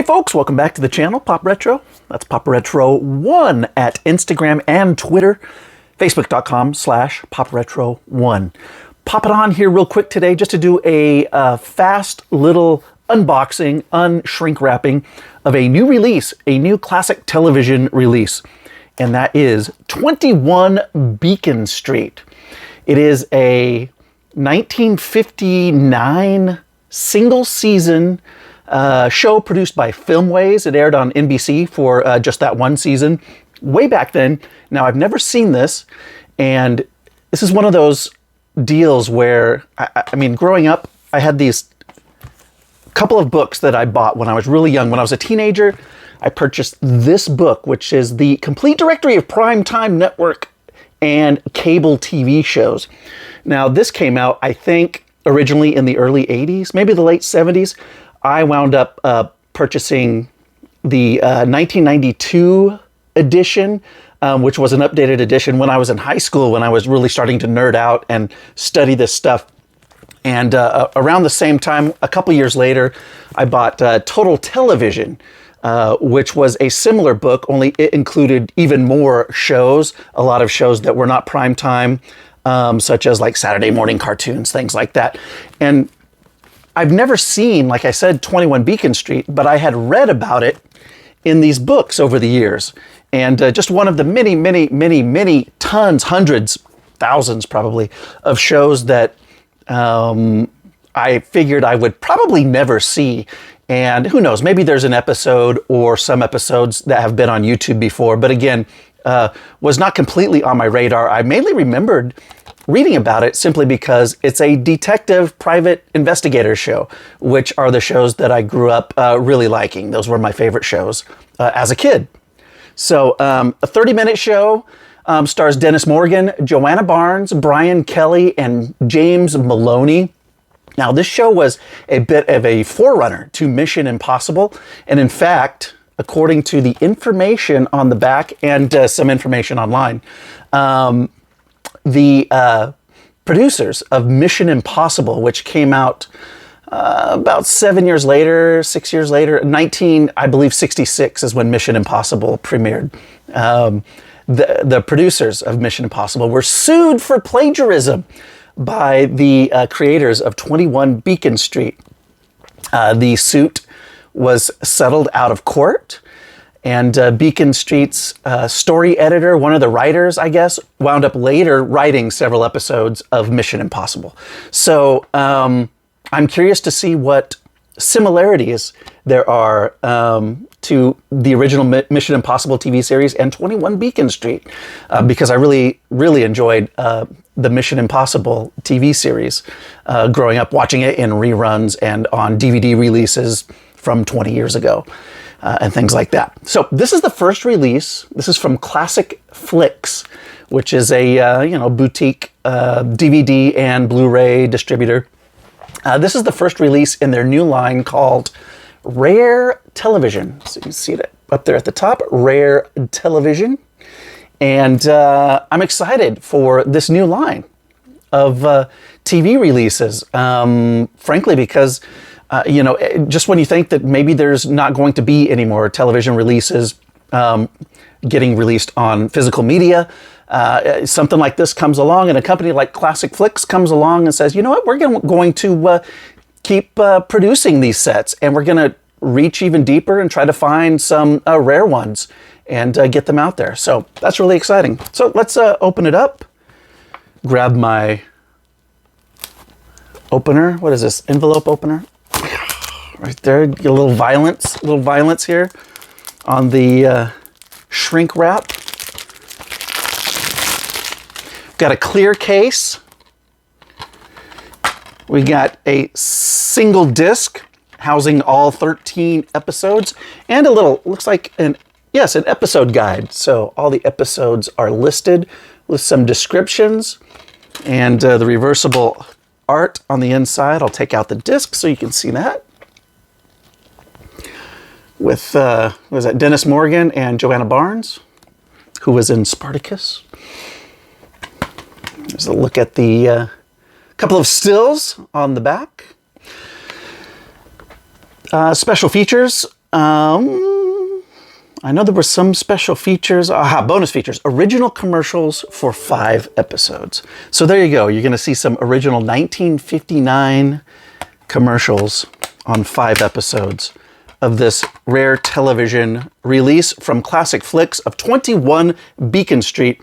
folks, welcome back to the channel, Pop Retro. That's Pop Retro 1 at Instagram and Twitter, facebook.com/Pop Retro 1. Pop it on here real quick today just to do a fast little unboxing, unshrink wrapping of a new release, a new classic television release, and that is 21 Beacon Street. It is a 1959 single season show produced by Filmways. It aired on NBC for just that one season way back then. Now, I've never seen this, and this is one of those deals where, I mean, growing up, I had these couple of books that I bought when I was really young. When I was a teenager, I purchased this book, which is the complete directory of primetime network and cable TV shows. Now, this came out, I think, originally in the early 80s, maybe the late 70s. I wound up purchasing the 1992 edition, which was an updated edition when I was in high school, when I was really starting to nerd out and study this stuff. And around the same time, a couple years later, I bought Total Television, which was a similar book, only it included even more shows, a lot of shows that were not primetime, such as like Saturday morning cartoons, things like that. And I've never seen, like I said, 21 Beacon Street, but I had read about it in these books over the years. And just one of the many tons, hundreds, thousands probably, of shows that I figured I would probably never see. And who knows, maybe there's an episode or some episodes that have been on YouTube before, but again, was not completely on my radar. I mainly remembered reading about it simply because it's a detective private investigator show, which are the shows that I grew up really liking. Those were my favorite shows as a kid. So a 30-minute show stars Dennis Morgan, Joanna Barnes, Brian Kelly, and James Maloney. Now, this show was a bit of a forerunner to Mission Impossible. And in fact, according to the information on the back and some information online, the producers of Mission Impossible, which came out about 7 years later, 6 years later, I believe 66 is when Mission Impossible premiered. The producers of Mission Impossible were sued for plagiarism by the creators of 21 Beacon Street. The suit was settled out of court, and Beacon Street's story editor, one of the writers, I guess, wound up later writing several episodes of Mission Impossible. So I'm curious to see what similarities there are to the original Mission Impossible TV series and 21 Beacon Street, because I really enjoyed the Mission Impossible TV series growing up, watching it in reruns and on DVD releases from 20 years ago. And things like that. So this is the first release. This is from ClassicFlix, which is a boutique DVD and Blu-ray distributor. This is the first release in their new line called Rare Television. So you can see it up there at the top, Rare Television. And I'm excited for this new line of TV releases, frankly, because just when you think that maybe there's not going to be any more television releases getting released on physical media, something like this comes along, and a company like ClassicFlix comes along and says, you know what, we're going to keep producing these sets, and we're going to reach even deeper and try to find some rare ones and get them out there. So that's really exciting. So let's open it up, grab my opener. What is this, envelope opener? Right there, get a little violence here on the shrink wrap. Got a clear case. We got a single disc housing all 13 episodes, and a little, looks like an episode guide. So all the episodes are listed with some descriptions and the reversible art on the inside. I'll take out the disc so you can see that. With, was that Dennis Morgan and Joanna Barnes, who was in Spartacus. There's a look at the couple of stills on the back. Special features I know there were some special features. Aha, bonus features. Original commercials for 5 episodes. So there you go. You're going to see some original 1959 commercials on 5 episodes of this rare television release from ClassicFlix of 21 Beacon Street.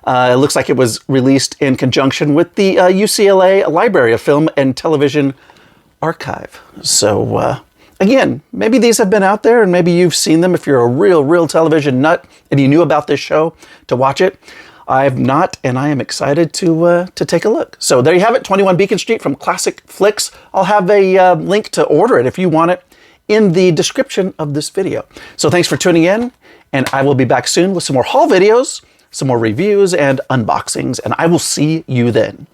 It looks like it was released in conjunction with the UCLA Library of Film and Television Archive. So, again, maybe these have been out there and maybe you've seen them if you're a real television nut and you knew about this show to watch it. I've not, and I am excited to take a look. So there you have it, 21 Beacon Street from ClassicFlix. I'll have a link to order it if you want it in the description of this video. So thanks for tuning in, and I will be back soon with some more haul videos, some more reviews and unboxings, and I will see you then.